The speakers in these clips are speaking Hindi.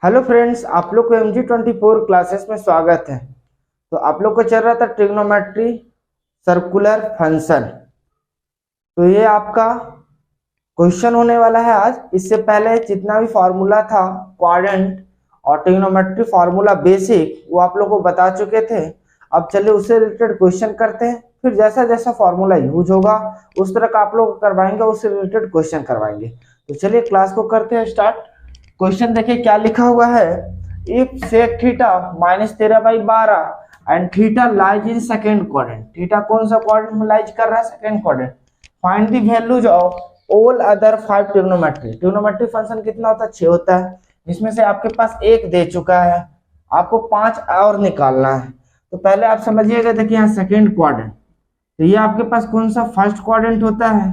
हेलो फ्रेंड्स, आप लोग को MG24 क्लासेस में स्वागत है। तो आप लोग को चल रहा था ट्रिग्नोमेट्री सर्कुलर फंक्शन। तो ये आपका क्वेश्चन होने वाला है आज। इससे पहले जितना भी फॉर्मूला था क्वाड्रेंट और ट्रिग्नोमेट्री फॉर्मूला बेसिक वो आप लोग को बता चुके थे। अब चलिए उससे रिलेटेड क्वेश्चन करते हैं, फिर जैसा जैसा फॉर्मूला यूज होगा उस तरह का आप लोग करवाएंगे, उससे रिलेटेड क्वेश्चन करवाएंगे। तो चलिए क्लास को करते हैं स्टार्ट। क्वेश्चन देखिए क्या लिखा हुआ है। If sec theta -13/12 and theta lies in second quadrant. Theta कौन सा क्वाड्रेंट में लाइज कर रहा है? Second quadrant. Find the values of all other 5 trigonometry. Trigonometry function कितना होता है? 6 होता है, जिसमें से आपके पास एक दे चुका है, आपको 5 और निकालना है। तो पहले आप समझिएगा, देखिए यहाँ सेकंड क्वाड्रेंट, तो ये आपके पास कौन सा? फर्स्ट क्वाड्रेंट होता है,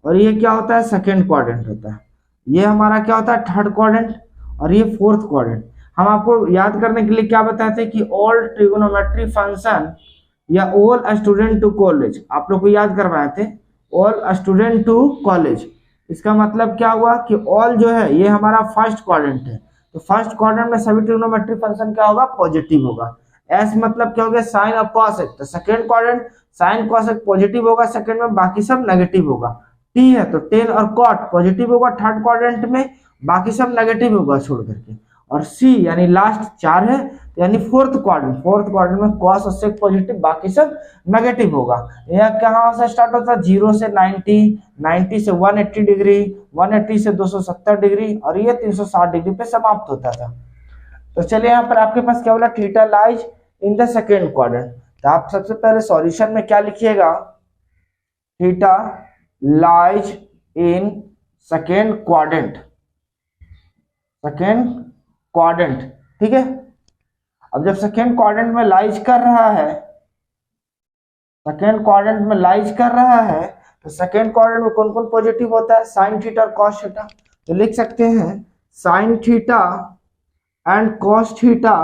और ये क्या होता है? सेकंड क्वाड्रेंट होता है। ये हमारा क्या होता है? थर्ड क्वाड्रेंट, और ये फोर्थ क्वाड्रेंट। हम आपको याद करने के लिए क्या बताते हैं कि ऑल ट्रिगोनोमेट्री फंक्शन या ऑल स्टूडेंट टू कॉलेज, आप लोग को याद करवाए थे ऑल स्टूडेंट टू कॉलेज। इसका मतलब क्या हुआ कि ऑल जो है ये हमारा फर्स्ट क्वाड्रेंट है, तो फर्स्ट क्वाड्रेंट में सभी ट्रिगोनोमेट्री फंक्शन क्या होगा? पॉजिटिव होगा। एस मतलब क्या हो गया? साइन और कॉसेक। तो second quadrant sign cosec positive होगा, सेकंड में बाकी सब नेगेटिव होगा। टी है तो टेन और कॉट पॉजिटिव होगा थर्ड क्वाड्रेंट में, बाकी सब नेगेटिव होगा छोड़ करके। और सी यानी लास्ट 4 है, यानी फोर्थ क्वाड्रेंट में कॉस और सेक पॉजिटिव, बाकी सब नेगेटिव होगा। यह कहाँ से स्टार्ट होता है? 0 से 90, 90 से 180 डिग्री, 180 से 270 डिग्री, और ये 360 डिग्री पे समाप्त होता था। तो चलिए यहाँ पर आपके पास क्या बोला? Theta lies in the second quadrant. तो आप सबसे पहले सॉल्यूशन में क्या लिखिएगा? Theta lies in second quadrant, second quadrant, ठीक है। अब जब सेकेंड क्वाड्रेंट में लाइज कर रहा है, सेकेंड क्वाड्रेंट में लाइज कर रहा है, तो सेकेंड क्वाड्रेंट में कौन कौन पॉजिटिव होता है? साइन थीटा और कॉस थीटा। तो लिख सकते हैं sine theta and cos theta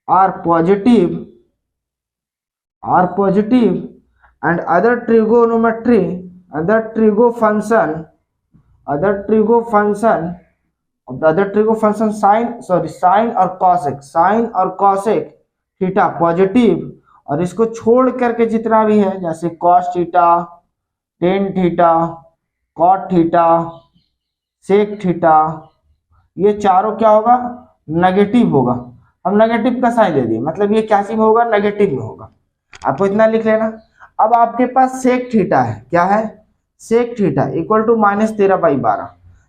are positive and other trigonometry, other trigo function sine और cosec थीटा पॉजिटिव, और इसको छोड़ करके जितना भी है जैसे cos theta, tan theta, cot theta, sec theta, ये चारों क्या होगा? नेगेटिव होगा। हम नेगेटिव का साइन दे दिए, मतलब ये क्या में होगा? नेगेटिव में होगा। आपको इतना लिख लेना। अब आपके पास सेक थीटा है, क्या है? Sec theta equal to -13/12।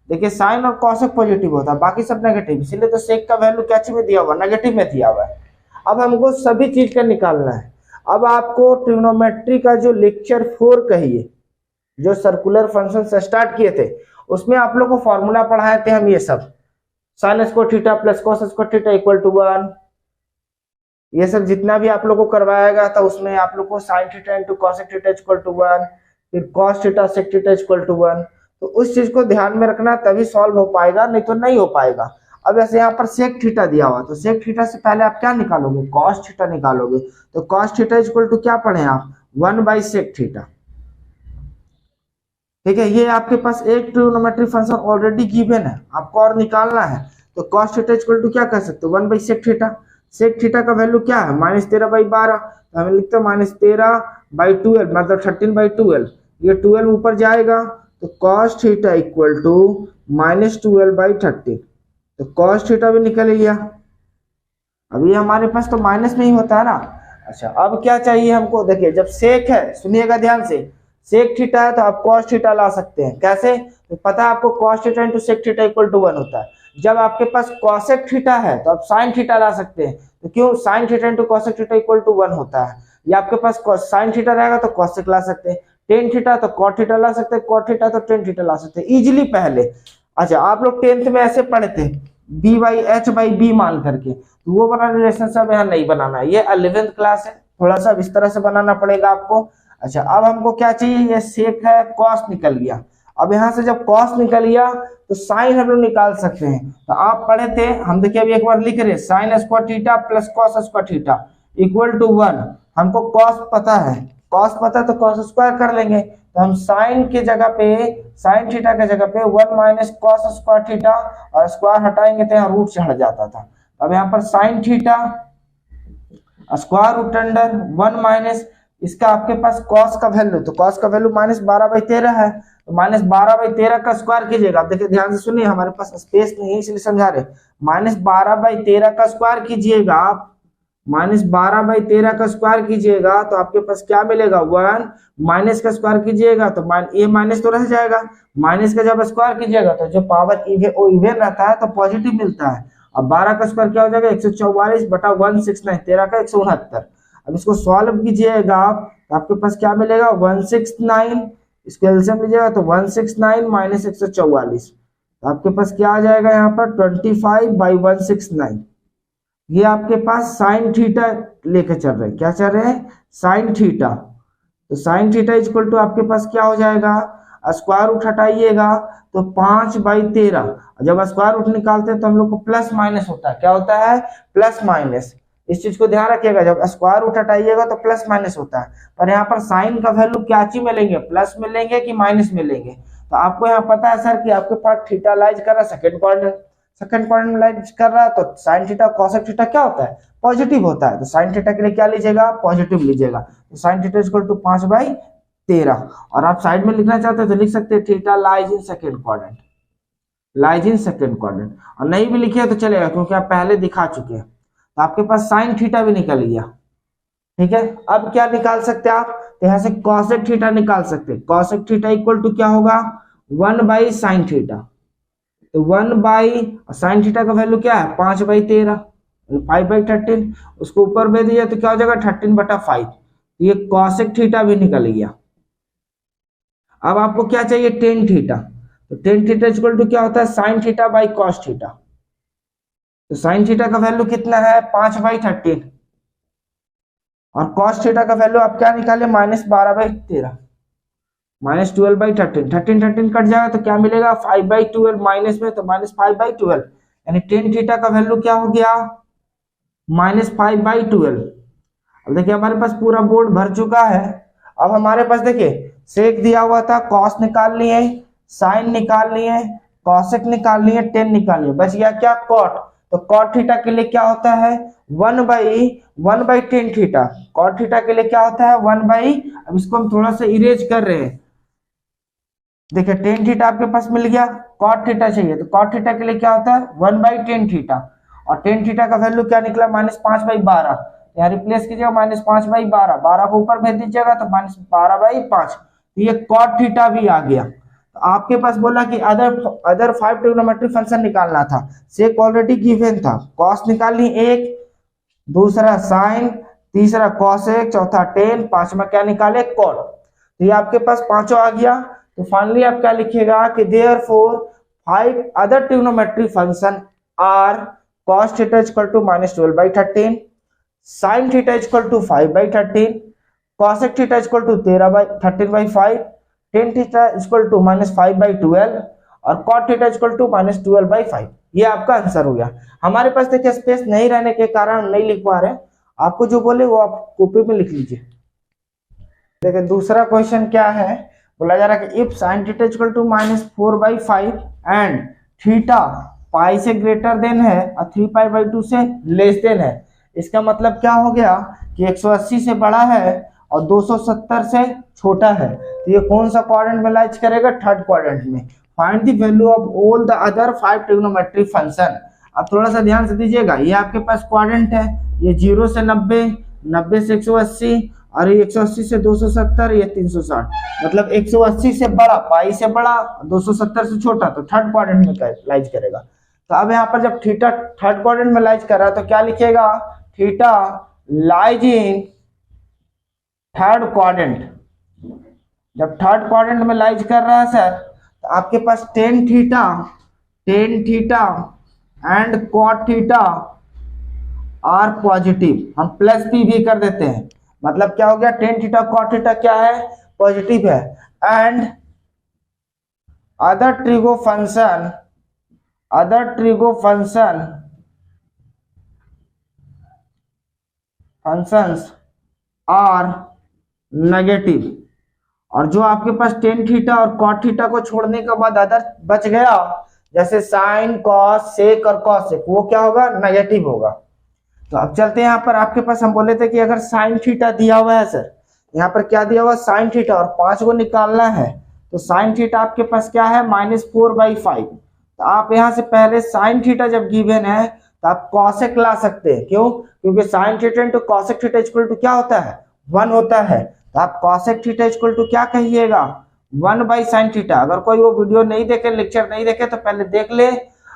देखिए साइन और कॉसेक पॉजिटिव होता है, बाकी सब नेगेटिव, इसीलिए तो सेक का वैल्यू क्या में दिया हुआ? नेगेटिव में दिया हुआ है। अब हमको सभी चीज का निकालना है। अब आपको ट्रिग्नोमेट्री का जो लेक्चर 4 कहिए, जो सर्कुलर फंक्शन से स्टार्ट किए थे, उसमें आप लोग को फॉर्मूला पढ़ाए थे हम ये सब, sine square theta plus cos square theta equal to 1। ये सब जितना भी आप लोग को करवाया गया था उसमें आप लोग को sine theta into cosec theta equal to 1, फिर cos theta sec theta equal to 1। तो उस चीज को ध्यान में रखना, तभी सॉल्व हो पाएगा, नहीं तो नहीं हो पाएगा। अब ऐसे यहाँ पर सेक थीटा दिया हुआ, तो सेक थीटा से पहले आप क्या निकालोगे? कॉस थीटा निकालोगे। तो कॉस थीटा इक्वल टू क्या पढ़े आप? 1/सेक थीटा, ठीक है। ये आपके पास एक ट्रिग्नोमेट्री फंक्शन ऑलरेडी गिवन है, आपको और निकालना है। तो कॉस थीटा इक्वल टू क्या कर सकते हो? 1/सेक थीटा। सेक थीटा का वैल्यू क्या है? -13/12। तो हमें लिखते हैं -13/12, मतलब 13/12। ये 12 ऊपर जाएगा, तो कॉस थीटा इक्वल टू -12/13। तो कॉस थीटा भी निकल गया। अभी हमारे पास तो माइनस में ही होता है ना। अच्छा, अब क्या चाहिए हमको? देखिए जब सेक है, सुनिएगा ध्यान से, सेक थीटा है तो आप कॉस थीटा ला सकते हैं। कैसे? तो पता है आपको cos theta into sec theta equal to 1 होता है। जब आपके पास कॉसेक थीटा है तो आप साइन थीटा ला सकते हैं। तो क्यों? Sine theta into cosec theta equal to 1 होता है। या आपके पास साइन थीटा रहेगा तो कॉसेक ला सकते हैं, टेन थीटा तो कॉट थीटा ला सकते हैं, कॉट थीटा तो टेन थीटा ला सकते हैं इजिली पहले। अच्छा, आप लोग 10th में ऐसे पढ़े थे b/h/b मान करके, तो वो वाला रिलेशनशिप यहाँ नहीं बनाना है। ये 11th क्लास है, थोड़ा सा इस तरह से बनाना पड़ेगा आपको। अच्छा, अब हमको क्या चाहिए? ये सेक है, कॉस निकल गया। अब यहाँ से जब कॉस निकल गया तो साइन हम लोग निकाल सकते हैं। तो आप पढ़े थे, हम देखिए अभी एक बार लिख रहे हैं, sine square theta plus cos square theta equal to 1। हमको कॉस पता है, कॉस पता तो कॉस स्क्वायर कर लेंगे, तो हम साइन के जगह पे, साइन थीटा के जगह पे 1 माइनस कॉस स्क्वायर थीटा, और स्क्वायर हटाएंगे तो यहाँ रूट चढ़ जाता था। अब यहाँ पर sine theta square root under 1 minus इसका आपके पास कॉस का वैल्यू, तो कॉस का वैल्यू -12/13 है, तो -12/13 का स्क्वायर कीजिएगा। आप देखिए ध्यान से सुनिए, हमारे पास स्पेस नहीं है इसलिए समझा रहे। -12/13 का स्क्वायर कीजिएगा आप, -12/13 का स्क्वायर कीजिएगा तो आपके पास क्या मिलेगा, 1 माइनस का स्क्वायर कीजिएगा तो ये माइनस तो रह जाएगा, माइनस का जब स्क्वायर कीजिएगा तो जो पावर इवन रहता है तो पॉजिटिव मिलता है। अब 12 का स्क्वायर क्या हो जाएगा, 144/169, 13 का 169। अब इसको सॉल्व कीजिएगा आप तो आपके पास क्या मिलेगा, 169, इसको एलसीएम लीजिएगा तो 169 माइनस 144, तो आपके पास क्या आ जाएगा यहाँ पर 25/169। ये आपके पास साइन थीटा लेके चल रहे हैं, क्या चल रहे हैं, साइन थीटा। तो साइन थीटा इक्वल टू आपके पास क्या हो जाएगा, स्क्वायर रूट हटाइएगा तो 5/13, जब स्क्वायर रूट निकालते हैं तो हम लोग को प्लस माइनस होता है, क्या होता है, प्लस माइनस। इस चीज को ध्यान रखिएगा, जब स्क्वायर रूट हटाइएगा तो प्लस माइनस होता है, पर यहाँ पर साइन का वैल्यू क्या चीज मिलेंगे, प्लस मिलेंगे कि माइनस मिलेंगे। तो आपको यहाँ पता है सर कि आपके पास थीटा लाइज कर रहा है सेकंड क्वाड्रेंट, सेकंड क्वाड्रेंट में लाइज कर रहा है, तो साइन थीटा कोसेक थीटा क्या होता है, पॉजिटिव होता है। तो साइन थीटा के लिए क्या लीजिएगा, पॉजिटिव लीजिएगा। तो साइन थीटा इक्वल टू 5/13, और आप साइड में लिखना चाहते हैं तो लिख सकते हैं theta lies in second quadrant, lies in second quadrant. और नहीं भी लिखे तो चलेगा क्योंकि आप पहले दिखा चुके हैं। तो आपके पास साइन थीटा भी निकल गया, ठीक है। अब क्या निकाल सकते हैं आप, तो यहाँ से कॉसेक थीटा निकाल सकते हैं। कॉसेक थीटा इक्वल टू क्या होगा, 1/साइन थीटा, तो 1/साइन थीटा का वैल्यू क्या है, 5/13, 5/13, उसको ऊपर में दिया तो क्या हो जाएगा 13/5, ये कॉसेक थीटा भी निकल गया। अब आपको क्या चाहिए, टेन थीटा, तो टेन थीटा इक्वल टू क्या होता है, sine theta by cos theta. तो साइन थीटा का वैल्यू कितना है, 5/13, और कॉस थीटा का वैल्यू आप क्या निकाले, -12/13, -12/13, 13 कट जाएगा तो क्या मिलेगा, 5/12 माइनस में, तो -5/12, यानी टेन थीटा का वैल्यू क्या हो गया, -5/12। अब देखिए हमारे पास पूरा बोर्ड भर चुका है। अब हमारे पास देखिए सेक दिया हुआ था, कॉस निकाल लिए, साइन निकाल लिए, कॉसेक निकाल लिए, टेन निकाल लिए, बच गया क्या, कॉट। तो कॉट थीटा के लिए क्या होता है, 1/टेन थीटा। कॉट थीटा के लिए क्या होता है, 1/, अब इसको हम थोड़ा सा इरेज कर रहे हैं। देखिए टेन थीटा आपके पास मिल गया, कॉट थीटा चाहिए, तो कॉट थीटा के लिए क्या होता है, 1/टेन थीटा, और टेन थीटा का वैल्यू क्या निकला, -5/12। यहाँ रिप्लेस कीजिएगा -5/12, 12 को ऊपर भेज दीजिएगा तो -12/5, तो ये कॉट थीटा भी आ गया। तो आपके पास बोला कि अदर 5 ट्रिग्नोमेट्रिक फंक्शन निकालना था, सेक ऑलरेडी गिवन था, कॉस निकालनी एक, दूसरा साइन, तीसरा कॉसेक, चौथा टेन, पांचवा क्या निकाले, कॉट। तो ये आपके पास पांचों आ गया। तो फाइनली आप क्या लिखिएगा कि therefore 5 other trigonometric function are cos theta equal to -12/13, sin theta equal to 5/13, cosec theta equal to 13/5, tan theta equal to -5/12, और cot थीटा इक्वल टू -12/5। ये आपका आंसर हो गया। हमारे पास देखिए स्पेस नहीं रहने के कारण नहीं लिख पा रहे, आपको जो बोले वो आप कॉपी में लिख लीजिए। देखिए दूसरा क्वेश्चन क्या है, बोला जा रहा है कि if sin theta equal to -4/5 and theta pi से ग्रेटर देन है और 3π/2 से लेस देन है, इसका मतलब क्या हो गया कि 180 से बड़ा है और 270 से छोटा है, तो ये कौन सा क्वाड्रेंट में लाइज करेगा, थर्ड क्वाड्रेंट में। Find the value of all the other 5 trigonometric function. अब थोड़ा सा ध्यान से दीजिएगा, ये आपके पास क्वाड्रेंट है, ये 0 से 90, 90 से 180, और ये 180 से 270, ये 360, मतलब 180 से बड़ा, पाई से बड़ा, 270 से छोटा, तो थर्ड क्वाड्रेंट में लाइज करेगा। तो अब यहाँ पर जब थीटा थर्ड क्वाड्रेंट में लाइज कर रहा है तो क्या लिखेगा, theta lies in third quadrant. जब थर्ड क्वाड्रेंट में लाइज कर रहा है सर, तो आपके पास tan theta and cot theta are positive, हम प्लस पी भी कर देते हैं, मतलब क्या हो गया, टेन थीटा कॉट थीटा क्या है, पॉजिटिव है, and other trigo functions are negative, और जो आपके पास टेन थीटा और कॉट थीटा को छोड़ने के बाद अदर बच गया, जैसे साइन, कॉस, सेक और कॉसेक, वो क्या होगा, नेगेटिव होगा। तो अब चलते हैं यहाँ पर, आपके पास हम बोले थे कि अगर साइन थीटा दिया हुआ है सर, यहाँ पर क्या दिया हुआ, साइन थीटा, और 5 को निकालना है, तो साइन थीटा आपके पास क्या है, -4/5। तो आप यहाँ से पहले साइन थीटा जब गिवन है तो आप कॉसेक ला सकते हैं, क्यों, क्योंकि sine theta into cosec theta equal to क्या होता है, 1 होता है। तो आप कॉसेक थीटा इक्वल टू क्या कहिएगा, 1/sin थीटा। अगर कोई वो वीडियो नहीं देखे, लेक्चर नहीं देखे, तो पहले देख ले,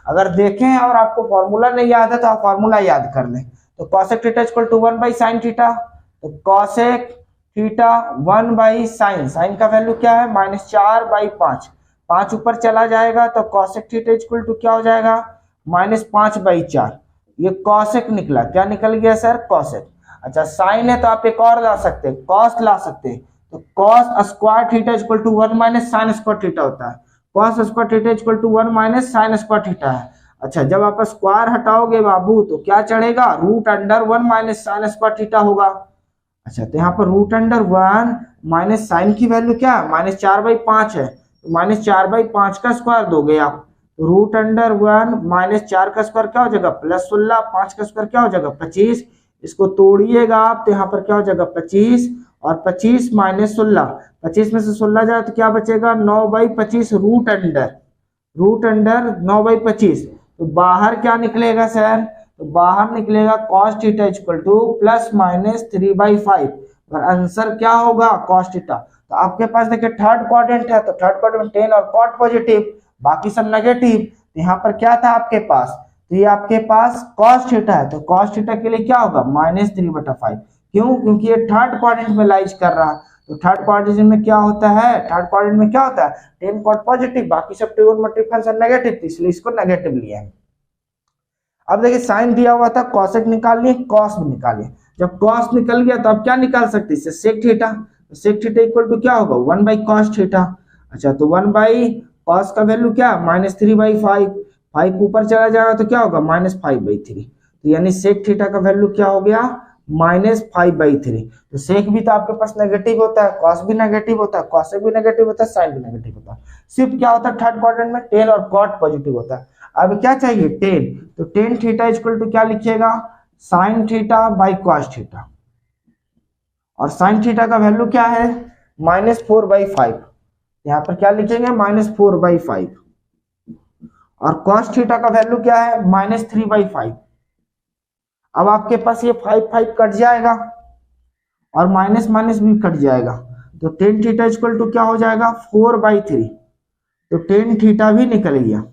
अगर देखें और आपको फॉर्मूला नहीं याद है तो आप फॉर्मूला याद कर लें। तो cosec theta equal to 1/sin theta, तो कॉसेक थीटा 1/sin, साइन का वैल्यू क्या है, -4/5, 5 ऊपर चला जाएगा तो कॉसेक थीटा इक्वल टू क्या हो जाएगा, -5/4। ये कॉसेक निकला, क्या निकल गया सर, कॉसेक। अच्छा साइन है तो आप एक और ला सकते हैं, कॉस ला सकते हैं, तो cos square theta equal to 1 - sin square theta होता है, cos square theta equal to 1 - sin square theta है। अच्छा जब आप स्क्वायर हटाओगे बाबू तो क्या चढ़ेगा, √1 - sin स्क्वायर थीटा होगा। अच्छा तो यहाँ पर √1 - sin की वैल्यू क्या है, -4/5 है, तो -4/5 का स्क्वायर दोगे आप, तो √1 - 4 का स्क्वायर क्या हो जाएगा, +16, 5 का स्क्वायर क्या हो जाएगा, 25। इसको तोड़िएगा आप तो यहाँ पर क्या हो जाएगा, 25, और 25 - 16, 25 में से 16 जाए तो क्या बचेगा, 9/25 √अंडर 9/25। तो बाहर क्या निकलेगा सर, तो बाहर निकलेगा cos थीटा इक्वल टू +-3/5, और आंसर क्या होगा, cos थीटा। तो आपके पास देखिए थर्ड क्वाड्रेंट है, तो थर्ड क्वाड्रेंट टेन और कॉट पॉजिटिव, बाकी सब नेगेटिव। तो यहाँ पर क्या था आपके पास, तो ये आपके पास cos थीटा है, तो cos थीटा के लिए क्या होगा, -3/5। क्यों, क्योंकि ये थर्ड क्वाड्रेंट में लाइज कर रहा है। तो थर्ड क्वाड्रेंट में क्या होता है, थर्ड क्वाड्रेंट में क्या होता है, टेन कॉट पॉजिटिव, बाकी सब ट्रिगोनोमेट्रिक फंक्शन नेगेटिव, इसलिए इसको नेगेटिव लिया है। अब देखिए साइन दिया हुआ था, कॉसेक निकाल लिए, कॉस भी निकालिए। जब कॉस निकल गया तो अब क्या निकाल सकते हैं, सेक थीटा। तो सेक थीटा इक्वल टू क्या होगा, 1/cos थीटा। अच्छा तो 1/cos का वैल्यू क्या, -3/5, 5 ऊपर चला जाएगा तो क्या होगा, -5/3। तो यानी सेक थीटा का वैल्यू क्या हो गया, -5/3। तो सेक भी तो आपके पास नेगेटिव होता है, कॉस भी नेगेटिव होता है, कॉसेक भी नेगेटिव होता है, साइन भी नेगेटिव होता है। सिर्फ क्या होता है थर्ड क्वाड्रेंट में, टेन और कॉट पॉजिटिव होता है। अब क्या चाहिए, टेन, तो टेन थीटा इक्वल टू क्या लिखिएगा, sine theta by cos theta, और साइन थीटा का वैल्यू क्या है, -4/5। यहाँ पर क्या लिखेंगे, -4/5, और कॉस थीटा का वैल्यू क्या है, -3/5। अब आपके पास ये 5 कट जाएगा और माइनस माइनस भी कट जाएगा, तो टेन थीटा इक्वल टू क्या हो जाएगा, 4/3। तो टेन थीटा भी निकल गया।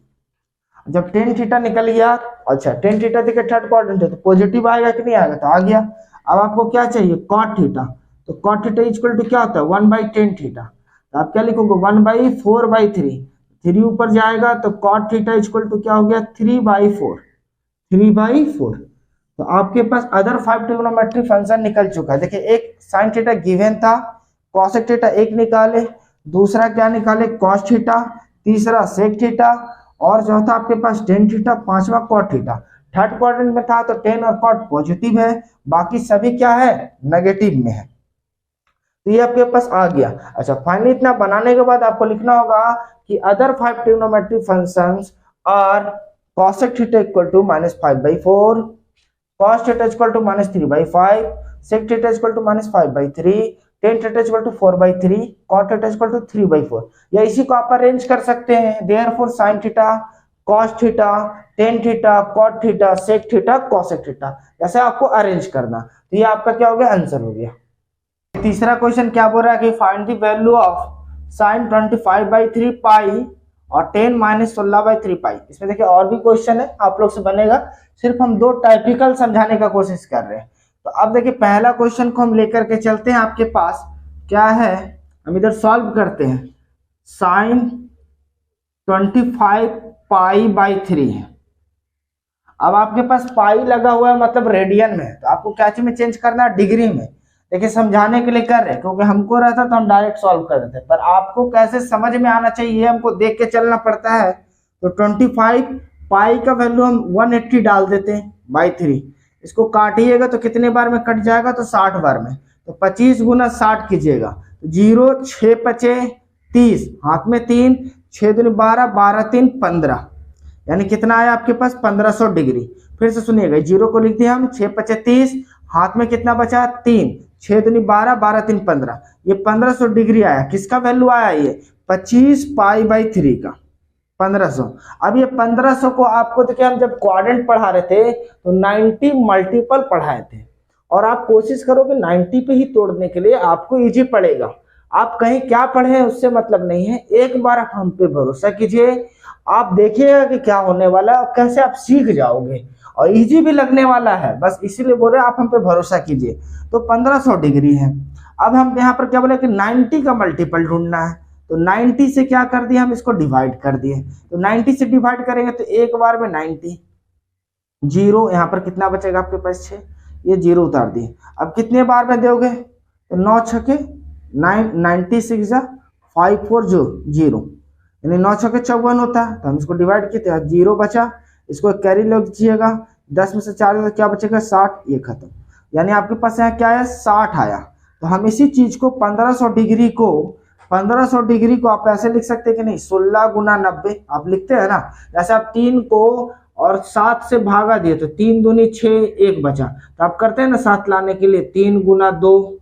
जब टेन थीटा निकल गया, अच्छा टेन थीटा देखिए थर्ड क्वाड्रेंट है तो पॉजिटिव आएगा कि नहीं आएगा, तो आ गया। अब आपको क्या चाहिए, कॉट थीटा, तो कॉट थीटा इक्वल टू क्या होता है, 1/tan थीटा। तो आप क्या लिखोगे, 1/4/3, 3 ऊपर जाएगा तो कॉट थीटा इक्वल टू क्या हो गया, 3/4। तो आपके पास अदर 5 ट्रिग्नोमेट्रिक फंक्शन निकल चुका है। देखिए एक साइन थीटा गिवन था, कॉसेक थीटा एक निकाले, दूसरा क्या निकाले, कॉस थीटा, तीसरा सेक थीटा, और चौथा आपके पास टेन थीटा, पांचवा कॉट थीटा। थर्ड क्वाड्रेंट में था तो टेन और कॉट पॉजिटिव है, बाकी सभी क्या है, नेगेटिव में है। तो ये आपके पास आ गया। अच्छा फाइनली इतना बनाने के बाद आपको लिखना होगा कि other 5 trigonometric functions are cosec theta equal to -5/4, cos theta equal to -3/5, sec theta equal to -5/3, tan theta equal to 4/3, cot theta equal to 3/4। या इसी को आप अरेंज कर सकते हैं, therefore sin theta, cos theta, tan theta, cot theta, sec theta, cosec theta, ऐसे आपको अरेंज करना। तो ये आपका क्या हो गया, आंसर हो गया। तीसरा क्वेश्चन क्या बोल रहा है कि find the value of sin 25/3 पाई और tan -16/3 पाई। इसमें देखिए और भी क्वेश्चन है आप लोग से बनेगा, सिर्फ हम दो टाइपिकल समझाने का कोशिश कर रहे हैं। तो अब देखिए पहला क्वेश्चन को हम लेकर के चलते हैं, आपके पास क्या है, हम इधर सॉल्व करते हैं। sin 25π/3 है। अब आपके पास पाई लगा हुआ है मतलब रेडियन में, तो आपको क्या चीज में चेंज करना है, डिग्री में। देखिए समझाने के लिए कर रहे हैं, क्योंकि हमको रहता तो हम डायरेक्ट सॉल्व कर देते, पर आपको कैसे समझ में आना चाहिए हमको देख के चलना पड़ता है। तो 25 पाई का वैल्यू हम 180 डाल देते हैं बाई 3। इसको काटिएगा तो कितने बार में कट जाएगा, तो 60 बार में। तो 25 × 60 कीजिएगा जीरो, 6 पचे 30, हाथ में 3, 6 दूनी 12, 12 3 15, यानी कितना आया आपके पास 1500 डिग्री। फिर से सुनिएगा, जीरो को लिख दिया हम, 6 पचे 30, हाथ में कितना बचा 3, 6 दूनी 12, 12 3 15, ये 1500 डिग्री आया। किसका वैल्यू आया ये 25 पाई/3 का 1500। अब ये 1500 को आपको देखिए हम जब क्वाड्रेंट पढ़ा रहे थे तो 90 मल्टीपल पढ़ाए थे, और आप कोशिश करोगे 90 पे ही तोड़ने के लिए, आपको इजी पड़ेगा। आप कहीं क्या पढ़े हैं उससे मतलब नहीं है, एक बार आप हम पे भरोसा कीजिए, आप देखिएगा कि क्या होने वाला है और कैसे आप सीख जाओगे, और इजी भी लगने वाला है। बस इसीलिए बोल रहे हैं आप हम पे भरोसा कीजिए। तो 1500 डिग्री है। अब हम यहाँ पर क्या बोले कि 90 का मल्टीपल ढूंढना है, तो 90 से क्या कर दिया हम, इसको डिवाइड कर दिए। तो 90 से डिवाइड करेंगे तो एक बार में 90, जीरो, यहाँ पर कितना बचेगा आपके पास 6, ये जीरो उतार दिए। अब कितने बार में दोगे, तो 9 छके 9, 96 जा 5 4 0, यानी 9 छके 54 होता है। तो हम इसको डिवाइड किए तो जीरो बचा, इसको कैरी लीजिएगा, 10 में से 4 तो क्या बचेगा 60, ये खत्म। यानी आपके पास यहाँ क्या है 60 आया। तो हम इसी चीज को 1500 डिग्री को आप ऐसे लिख सकते हैं कि नहीं, 16 गुना 90 आप लिखते हैं ना। जैसे आप 3 को और 7 से भागा दिए तो 3 दूनी 6, 1 बचा, तो आप करते हैं ना 7 लाने के लिए 3 गुना 2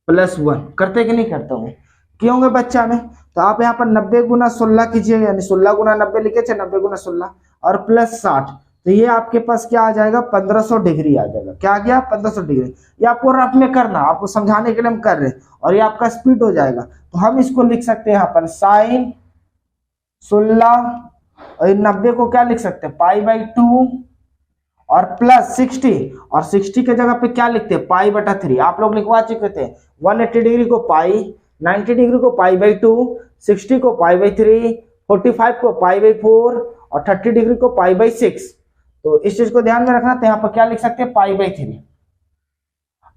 प्लस 1, करते कि नहीं करते होंगे, क्यों होंगे बच्चा में। तो आप यहाँ पर 90 गुना 16 कीजिएगा, यानी 16 गुना 90 लिखे, 90 गुना 16 और प्लस 60, तो ये आपके पास क्या आ जाएगा 1500 डिग्री आ जाएगा। क्या आ गया 1500 डिग्री। ये आपको रफ में करना, आपको समझाने के लिए हम कर रहे हैं, और ये आपका स्पीड हो जाएगा। तो हम इसको लिख सकते हैं यहाँ पर साइन 16, और 90 को क्या लिख सकते हैं पाई/2, और प्लस 60, और 60 के जगह पे क्या लिखते हैं पाई/3। आप लोग लिखवा चुके थे, 180 डिग्री को पाई, 90 डिग्री को पाई/2, 60 को पाई/3, 45 को पाई/4 और 30 डिग्री को पाई/6। तो इस चीज को ध्यान में रखना, तो यहाँ पर क्या लिख सकते हैं पाई/3।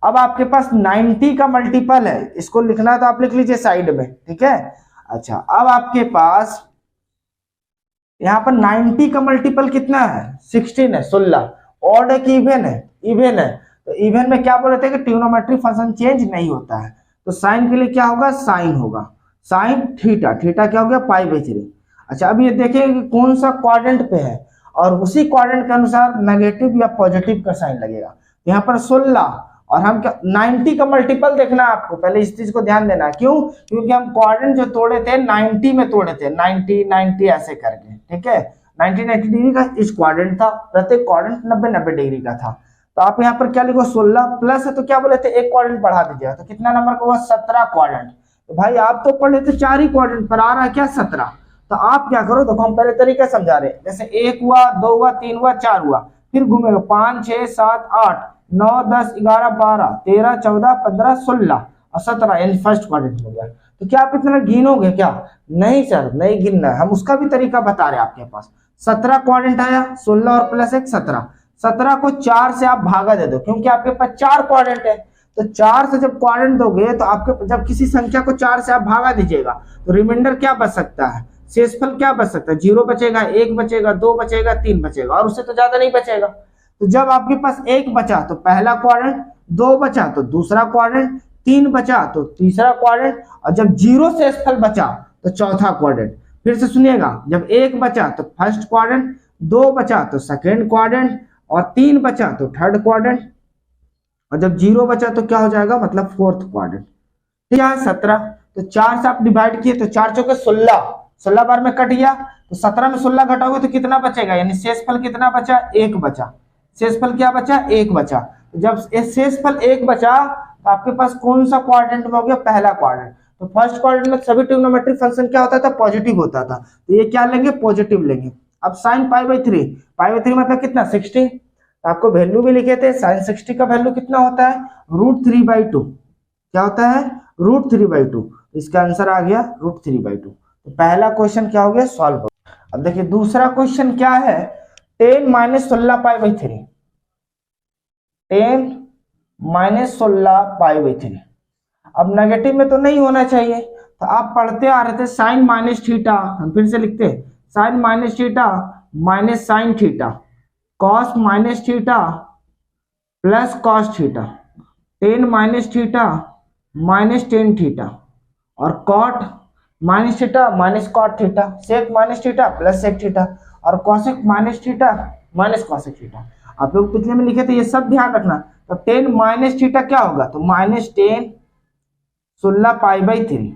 अब आपके पास 90 का मल्टीपल है, इसको लिखना है तो आप लिख लीजिए साइड में, ठीक है। अच्छा, अब आपके पास यहाँ पर 90 का मल्टीपल कितना है 16 है, 16। ऑड है कि इवन है, इवन है। तो इवन में क्या बोल रहे थे कि ट्रिग्नोमेट्रिक फंक्शन चेंज नहीं होता है। तो साइन के लिए क्या होगा, साइन होगा, साइन थीटा, थीटा क्या हो गया पाई/3। अच्छा, अब ये देखिए कि कौन सा क्वाड्रेंट पे है, और उसी क्वाड्रेंट के अनुसार नेगेटिव या पॉजिटिव का साइन लगेगा। यहाँ पर 16, और हम क्या 90 का मल्टीपल देखना है आपको, पहले इस चीज को ध्यान देना है। क्यों, क्योंकि हम क्वाड्रेंट जो तोड़े थे 90 में तोड़े थे, 90 90 ऐसे करके, ठीक है। 90 डिग्री का इस क्वाड्रेंट था, प्रत्येक क्वाड्रेंट 90 डिग्री का था। तो आप यहाँ पर क्या लिखो 16 प्लस है, तो क्या बोले थे एक क्वाड्रेंट बढ़ा दीजिएगा, तो कितना नंबर का हुआ 17 क्वाड्रेंट। तो भाई आप तो पढ़े थे 4 ही क्वाड्रेंट पर, आ रहा है क्या 17। तो आप क्या करो, देखो हम पहले तरीका समझा रहे हैं, जैसे 1 हुआ, 2 हुआ, 3 हुआ, 4 हुआ, फिर घूमेगा 5 6 7 8 9 10 11 12 13 14 15 16 और 17, यानी फर्स्ट क्वाड्रेंट हो गया। तो क्या आप इतना गिनोगे क्या, नहीं सर नहीं गिनना है, हम उसका भी तरीका बता रहे हैं आपके पास। 17 क्वाड्रेंट आया, 16 और प्लस 1 17, 17 को 4 से आप भागा दे दो, क्योंकि आपके पास 4 क्वाड्रेंट है। तो 4 से जब क्वाड्रेंट दोगे तो आपके जब किसी संख्या को 4 से आप भागा दीजिएगा तो रिमाइंडर क्या बच सकता है, शेषफल क्या बच सकता है, 0 बचेगा, 1 बचेगा, 2 बचेगा, 3 बचेगा, और उससे तो ज्यादा नहीं बचेगा। तो जब आपके पास 1 बचा तो पहला क्वाड्रेंट, 2 बचा तो दूसरा क्वाड्रेंट, 3 बचा तो तीसरा क्वाड्रेंट, और जब 0 शेषफल बचा तो चौथा क्वाड्रेंट। फिर से सुनिएगा, जब 1 बचा तो फर्स्ट क्वाड्रेंट, 2 बचा तो सेकेंड क्वाड्रेंट, और 3 बचा तो थर्ड क्वाड्रेंट, और जब 0 बचा तो क्या हो जाएगा, मतलब फोर्थ क्वाड्रेंट। ठीक है 17, तो 4 से आप डिवाइड किए तो 4 चौके 16, 16 बार में कट गया, तो 17 में 16 घटाओगे तो कितना बचेगा, यानी शेषफल कितना बचा, 1 बचा। शेषफल क्या बचा, 1 बचा। तो जब शेषफल 1 बचा तो आपके पास कौन सा क्वाड्रेंट में हो गया, पहला क्वाड्रेंट। तो फर्स्ट क्वाड्रेंट में सभी ट्रिग्नोमेट्रिक फंक्शन क्या होता था, पॉजिटिव होता था, तो ये क्या लेंगे, पॉजिटिव लेंगे। अब साइन पाई/3, पाई/3 मतलब कितना 60, तो आपको वैल्यू भी लिखे थे, साइन 60 का वैल्यू कितना होता है, √3/2। क्या होता है, √3/2। इसका आंसर आ गया √3/2। तो पहला क्वेश्चन क्या हो गया, सॉल्व हो। अब देखिए दूसरा क्वेश्चन क्या है, 10 - 16 पाई/3, 10 - 16 पाई/3। अब नेगेटिव में तो नहीं होना चाहिए, तो आप पढ़ते आ रहे थे साइन माइनस थीटा, हम फिर से लिखते हैं sine minus theta minus sine theta, cos minus theta plus cos theta, 10 - theta minus 10 theta. और cot minus theta minus cot theta, sec minus theta plus sec theta, और cosec minus theta minus cosec theta. आप लोग पिछले में लिखे थे, ये सब ध्यान रखना। तो टेन माइनस थीटा क्या होगा, तो माइनस टेन 16π/3,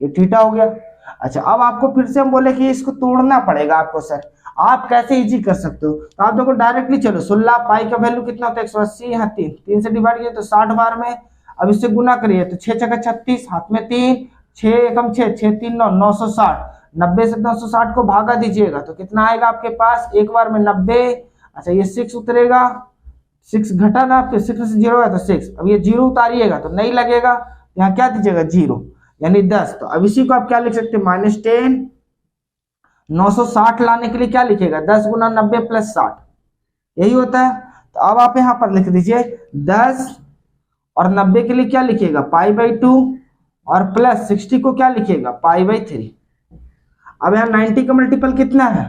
ये थीटा हो गया। अच्छा, अब आपको फिर से हम बोले कि इसको तोड़ना पड़ेगा आपको। सर आप कैसे इजी कर सकते हो, तो आप देखो डायरेक्टली चलो, 16π का वैल्यू कितना होता है 180, यहाँ 3 से डिवाइड किया तो 60 बार में। अब इससे गुना करिए तो 6 × 36, हाथ में 3, 6 एकम 6, 6 3 9, 960। 90 से 960 को भागा दीजिएगा तो कितना आएगा आपके पास, एक बार में 90। अच्छा, ये 6 उतरेगा, 6 घटा ना, फिर 6 से 0 है तो 6। अब ये 0 उतारिएगा तो नहीं लगेगा, यहाँ क्या दीजिएगा 0, यानी 10। तो अब इसी को आप क्या लिख सकते हैं, -10 960 लाने के लिए क्या लिखेगा, 10 × 90 + 60, यही होता है। तो अब आप यहाँ पर लिख दीजिए 10 और 90 के लिए क्या लिखिएगा π/2, और प्लस 60 को क्या लिखिएगा π/3। अब यहाँ 90 का मल्टीपल कितना है,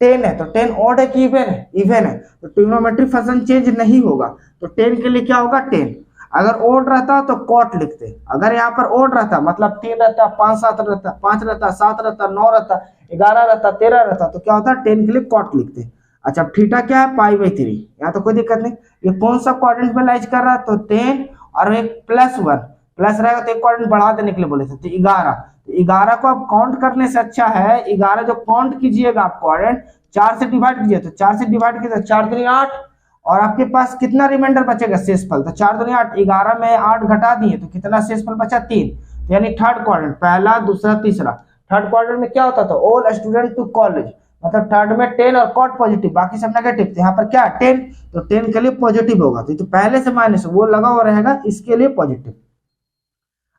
10 है, तो 10 ऑड है कि इवन है, इवन है, तो ट्रिग्नोमेट्रिक फंक्शन चेंज नहीं होगा। तो 10 के लिए क्या होगा 10। अगर ओड रहता तो कॉट लिखते, अगर यहाँ पर ओड रहता मतलब 3 रहता, 5 7 रहता, 5 रहता, 7 रहता, 9 रहता, 11 रहता, 13 रहता, तो क्या होता 10 के लिए कॉट लिखते। अच्छा, अब थीटा क्या है π/3, यहाँ तो कोई दिक्कत नहीं। ये कौन सा क्वाड्रेंट में लाइज कर रहा है, तो 10 और एक +1, प्लस रहेगा तो एक क्वाड्रेंट बढ़ा देने के लिए बोले थे, तो 11। तो 11 को आप काउंट करने से अच्छा है 11 जो काउंट कीजिएगा आप क्वाड्रेंट 4 से डिवाइड कीजिए, तो 4 से डिवाइड कीजिए तो 4 दूनी 8, और आपके पास कितना रिमाइंडर बचेगा शेषफल, तो 4 दूनी 8, 11 में 8 घटा दिए तो कितना शेषफल बचा 3। तो यानी थर्ड क्वाड्रेंट, पहला दूसरा तीसरा, थर्ड क्वाड्रेंट में क्या होता था, ऑल स्टूडेंट टू कॉलेज, मतलब थर्ड में 10 और कॉट पॉजिटिव, बाकी सब नेगेटिव। तो यहाँ पर क्या 10, तो 10 के लिए पॉजिटिव होगा, तो पहले से माइनस वो लगा हुआ रहेगा, इसके लिए पॉजिटिव।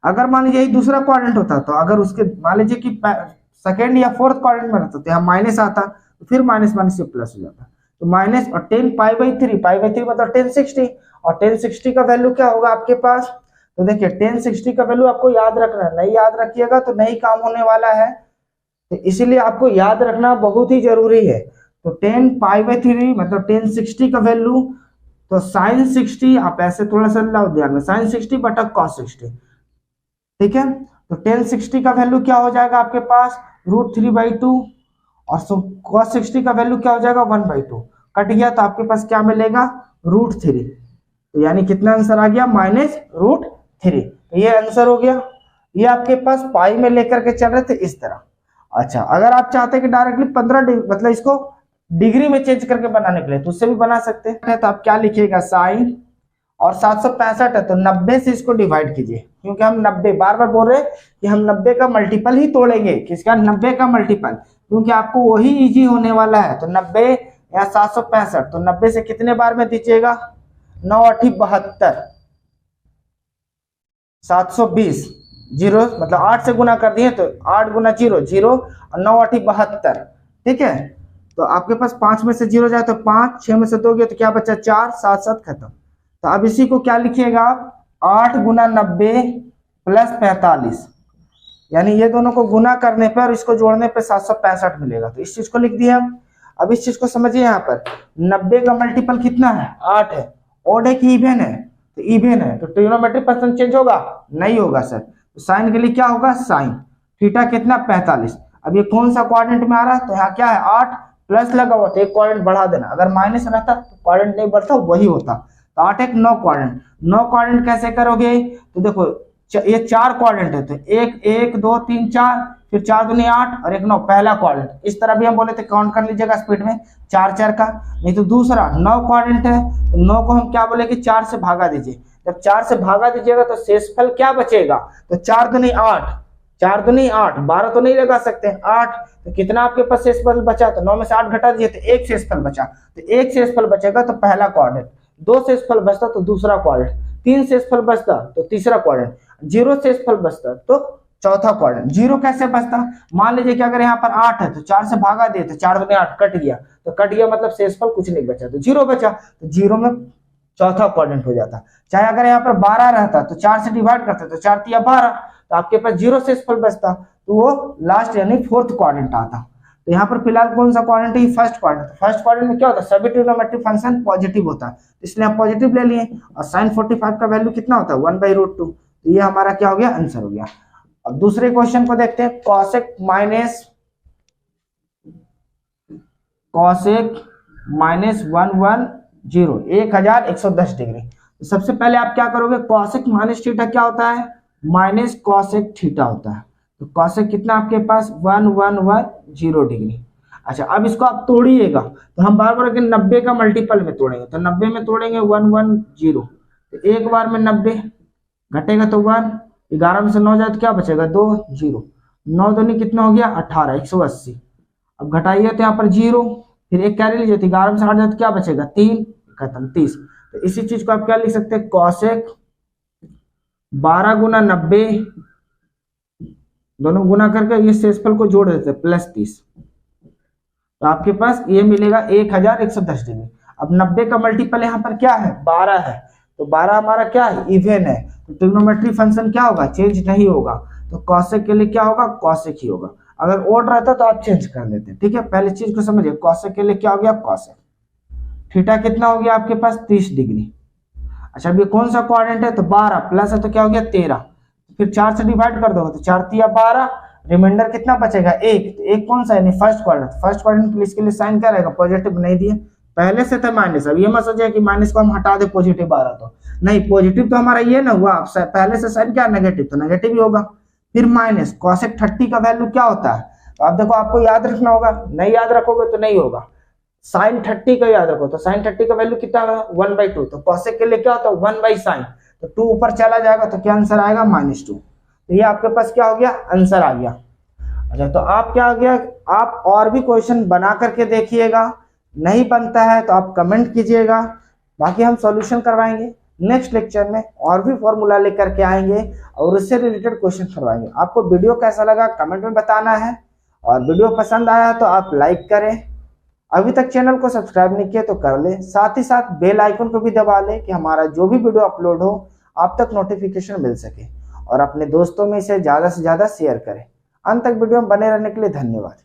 अगर मान लीजिए दूसरा क्वाड्रेंट होता तो अगर उसके मान लीजिए कि सेकेंड या फोर्थ क्वाड्रेंट में रहता तो यहाँ माइनस आता, तो फिर माइनस माइनस से प्लस हो जाता। तो माइनस और 10 π/3, π/3 मतलब 1060, और 1060 का वैल्यू क्या होगा आपके पास, तो देखिए 1060 का वैल्यू आपको याद रखना है, नहीं याद रखिएगा तो नहीं काम होने वाला है, तो इसीलिए आपको याद रखना बहुत ही जरूरी है। तो 10 π/3 मतलब 1060 का वैल्यू, तो sin 60, आप ऐसे थोड़ा सा लाओ ध्यान में, sin 60 बटा cos 60, ठीक है। तो 1060 का वैल्यू क्या हो जाएगा आपके पास, √3/2, और cos 60 का वैल्यू क्या हो जाएगा 1/2, कट गया तो आपके पास क्या मिलेगा √3, तो यानी कितना आंसर आ गया -√3। तो ये आंसर हो गया। ये आपके पास पाई में लेकर के चल रहे थे इस तरह। अच्छा, अगर आप चाहते हैं कि डायरेक्टली 15 मतलब इसको डिग्री में चेंज करके बनाने के लिए तो उससे भी बना सकते हैं। तो आप क्या लिखिएगा साइन, और 765 है तो 90 से इसको डिवाइड कीजिए, क्योंकि हम 90 बार बार बोल रहे हैं कि हम 90 का मल्टीपल ही तोड़ेंगे, किसका 90 का मल्टीपल, क्योंकि आपको वही इजी होने वाला है। तो 90 या 765, तो 90 से कितने बार में दीजिएगा, 9 8 72, 720, 0 मतलब 8 से गुना कर दिए तो 8 × 0 0, और 9 8 72, ठीक है। तो आपके पास 5 में से 0 जाए तो 5, 6 में से 2 गया तो क्या बचा 4, 7 7 खत्म। तो अब इसी को क्या लिखिएगा आप, 8 × 90 + 45, यानी ये दोनों को गुना करने पर और इसको जोड़ने पर 765 मिलेगा। तो इस चीज को लिख दिया हम। अब इस चीज को समझिए, यहाँ पर 90 का मल्टीपल कितना है 8 है, ऑड है कि इवन है, तो इवन है, तो ट्रिग्नोमेट्रिक फंक्शन चेंज होगा नहीं होगा सर। तो साइन के लिए क्या होगा साइन थीटा कितना 45। अब ये कौन सा क्वाड्रेंट में आ रहा है, तो यहाँ क्या है 8 प्लस लगा हुआ तो एक क्वाड्रेंट बढ़ा देना, अगर माइनस रहता तो क्वाड्रेंट नहीं बढ़ता वही होता। तो 8 एक 9 क्वाड्रेंट, 9 क्वाड्रेंट कैसे करोगे, तो देखो ये 4 क्वाड्रेंट है, तो 1 1 2 3 4, फिर 4 दूनी 8 और 1 9, पहला क्वाड्रेंट। इस तरह भी हम बोले थे काउंट कर लीजिएगा स्पीड में 4 4 का। नहीं तो दूसरा 9 क्वाड्रेंट है, तो 9 को हम क्या बोले कि 4 से भागा दीजिए, जब 4 से भागा दीजिएगा तो शेषफल क्या बचेगा, तो 4 दूनी 8, 4 दूनी 8, 12 तो नहीं लगा सकते 8, तो कितना आपके पास शेषफल बचा, तो 9 में से 8 घटा दीजिए तो एक शेषफल बचा, तो एक शेषफल बचेगा तो पहला क्वाड्रेंट, 2 शेषफल बचता तो दूसरा क्वाड्रेंट, 3 शेषफल बचता तो तीसरा क्वाड्रेंट, 0 शेषफल बचता तो चौथा क्वाड्रेंट। 0 कैसे बचता, मान लीजिए कि अगर यहाँ पर 8 है तो 4 से भागा दिए तो 4 दूनी 8 कट गया, तो कट गया मतलब शेषफल कुछ नहीं बचा, तो 0 बचा, तो 0 में चौथा क्वाड्रेंट हो जाता। चाहे अगर यहाँ पर 12 रहता तो 4 से डिवाइड करते तो 4 × 12, तो आपके पास 0 शेषफल बचता, तो वो लास्ट यानी फोर्थ क्वाड्रेंट आता। तो यहाँ पर फिलहाल कौन सा क्वाड्रेंट है, फर्स्ट क्वाड्रेंट। फर्स्ट क्वाड्रेंट में क्या होता है, सभी ट्रिग्नोमेट्रिक फंक्शन पॉजिटिव होता है, इसलिए आप पॉजिटिव ले लिए। और sin 45 का वैल्यू कितना होता है 1/√2, तो ये हमारा क्या हो गया आंसर हो गया। अब दूसरे क्वेश्चन को देखते हैं, कॉसेक माइनस 1110 डिग्री। तो सबसे पहले आप क्या करोगे, कॉसेक माइनस थीटा क्या होता है, माइनस कॉसेक थीटा होता है। तो कॉसेक कितना आपके पास 1110 डिग्री। अच्छा, अब इसको आप तोड़िएगा, तो हम बार बार 90 का मल्टीपल में तोड़ेंगे, तो 90 में तोड़ेंगे 110, तो एक बार में 90 घटेगा तो 1, 11 में से 9 जाए तो क्या बचेगा 2 0, 9 दूनी कितना हो गया 18, 180। अब घटाइए तो यहाँ पर 0, फिर एक कैरी लीजिए, तो 11 में से 8 जाए तो क्या बचेगा 3, खत्म 30। तो इसी चीज को आप क्या लिख सकते हैं, कॉसेक 12 गुना 90, दोनों गुना करके ये शेषफल को जोड़ देते हैं प्लस 30, तो आपके पास ये मिलेगा 1110 डिग्री। अब 90 का मल्टीपल यहाँ पर क्या है 12 है, तो 12 हमारा क्या है इवन है, तो ट्रिग्नोमेट्री फंक्शन क्या होगा चेंज नहीं होगा, तो कॉसेक के लिए क्या होगा कॉसेक ही होगा। अगर ओड रहता तो आप चेंज कर देते, ठीक है। पहले चीज को समझिए, कॉसेक के लिए क्या हो गया कॉसेक, थीटा कितना हो गया आपके पास 30 डिग्री। अच्छा, अब ये कौन सा क्वाड्रेंट है, तो 12 प्लस है तो क्या हो गया 13, फिर 4 से डिवाइड कर दोगे तो 4 तिया 12, रिमाइंडर कितना बचेगा 1, तो एक कौन सा है फर्स्ट क्वाड्रेंट, फर्स्ट क्वाड्रेंट के लिए इसके लिए साइन क्या रहेगा पॉजिटिव, नहीं दिए पहले से था माइनस। अब ये मत सोचिए कि माइनस को हम हटा दे पॉजिटिव आ रहा, तो नहीं, पॉजिटिव तो हमारा ये ना हुआ, पहले से साइन क्या नेगेटिव, तो नेगेटिव ही होगा। फिर माइनस कॉसेक 30 का वैल्यू क्या होता है, तो आप देखो आपको याद रखना होगा, नहीं याद रखोगे तो नहीं होगा। साइन 30 का याद रखो, तो साइन 30 का वैल्यू कितना है 1/2, तो कॉसेक के लिए क्या होता है 1/sin, तो 2 ऊपर चला जाएगा तो क्या आंसर आएगा -2। तो ये आपके पास क्या हो गया आंसर आ गया। अच्छा, तो आप क्या हो गया, आप और भी क्वेश्चन बना करके देखिएगा, नहीं बनता है तो आप कमेंट कीजिएगा, बाकी हम सॉल्यूशन करवाएंगे। नेक्स्ट लेक्चर में और भी फॉर्मूला लेकर के आएंगे और उससे रिलेटेड क्वेश्चन करवाएंगे। आपको वीडियो कैसा लगा कमेंट में बताना है, और वीडियो पसंद आया तो आप लाइक करें, अभी तक चैनल को सब्सक्राइब नहीं किया तो कर ले, साथ ही साथ बेल आइकन को भी दबा ले कि हमारा जो भी वीडियो अपलोड हो आप तक नोटिफिकेशन मिल सके, और अपने दोस्तों में इसे ज़्यादा से ज़्यादा शेयर करें। अंत तक वीडियो में बने रहने के लिए धन्यवाद।